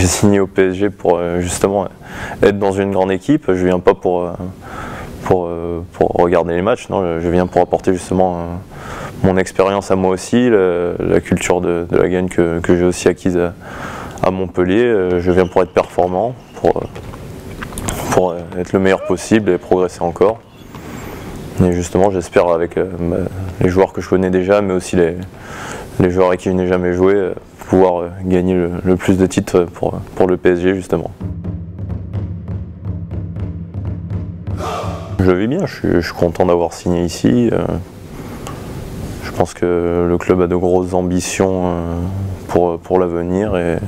j'ai signé au PSG pour justement être dans une grande équipe. Je viens pas pour regarder les matchs, non, je viens pour apporter justement mon expérience à moi aussi, la culture de la gagne que j'ai aussi acquise à Montpellier. Je viens pour être performant, pour être le meilleur possible et progresser encore. Et justement, j'espère avec les joueurs que je connais déjà, mais aussi les joueurs avec qui je n'ai jamais joué, pouvoir gagner le plus de titres pour le PSG justement. Je vis bien, je suis content d'avoir signé ici. Je pense que le club a de grosses ambitions pour l'avenir et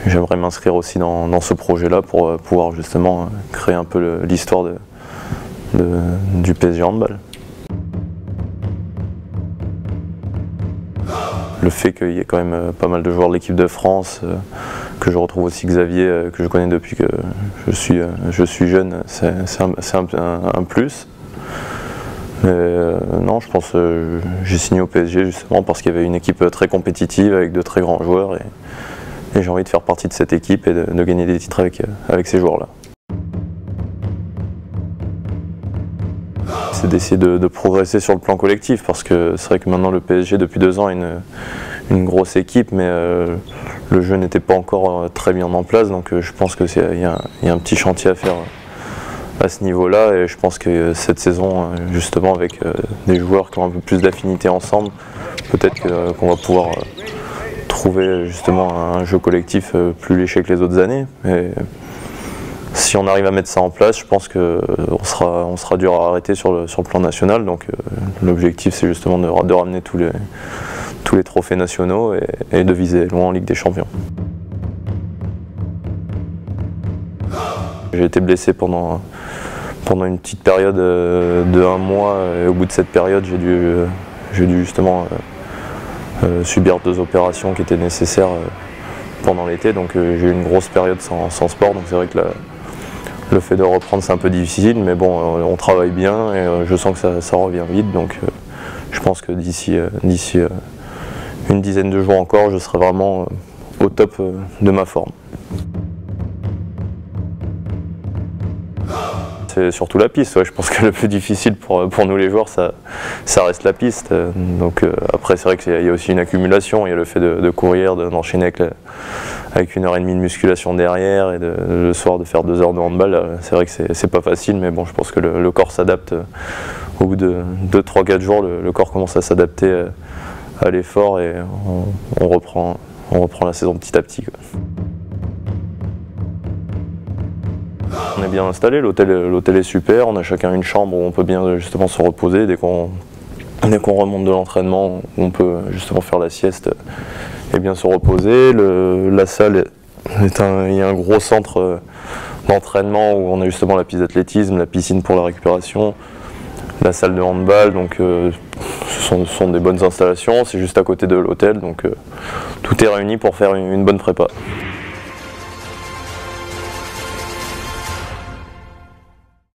j'aimerais m'inscrire aussi dans ce projet-là pour pouvoir justement créer un peu l'histoire du PSG Handball. Le fait qu'il y ait quand même pas mal de joueurs de l'équipe de France, que je retrouve aussi Xavier, que je connais depuis que je suis jeune, c'est un plus. Mais non, je pense que j'ai signé au PSG justement parce qu'il y avait une équipe très compétitive avec de très grands joueurs et j'ai envie de faire partie de cette équipe et de gagner des titres avec ces joueurs-là. C'est d'essayer de progresser sur le plan collectif parce que c'est vrai que maintenant le PSG depuis 2 ans a une grosse équipe mais le jeu n'était pas encore très bien en place, donc je pense qu'il y a un petit chantier à faire à ce niveau-là et je pense que cette saison justement avec des joueurs qui ont un peu plus d'affinité ensemble, peut-être qu'on va pouvoir trouver justement un jeu collectif plus léché que les autres années. Et si on arrive à mettre ça en place, je pense qu'on sera dur à arrêter sur le plan national. Donc l'objectif c'est justement de ramener tous les trophées nationaux et de viser loin en Ligue des Champions. J'ai été blessé pendant une petite période de 1 mois et au bout de cette période j'ai dû justement subir 2 opérations qui étaient nécessaires pendant l'été. Donc j'ai eu une grosse période sans sport, donc c'est vrai que le fait de reprendre c'est un peu difficile, mais bon, on travaille bien et je sens que ça revient vite, donc je pense que d'ici une dizaine de jours encore, je serai vraiment au top de ma forme. C'est surtout la piste, ouais. Je pense que le plus difficile pour nous les joueurs, ça reste la piste. Donc après c'est vrai qu'il y a aussi une accumulation, il y a le fait de courir, d'enchaîner avec 1h30 de musculation derrière et le soir de faire 2 heures de handball. C'est vrai que c'est pas facile, mais bon, je pense que le corps s'adapte. Au bout de 2-3-4 jours, le corps commence à s'adapter à l'effort et on reprend la saison petit à petit, quoi. On est bien installé, l'hôtel est super, on a chacun une chambre où on peut bien justement se reposer dès qu'on remonte de l'entraînement, on peut justement faire la sieste et bien se reposer. La salle, il y a un gros centre d'entraînement où on a justement la piste d'athlétisme, la piscine pour la récupération, la salle de handball, donc ce sont des bonnes installations, c'est juste à côté de l'hôtel, donc tout est réuni pour faire une bonne prépa.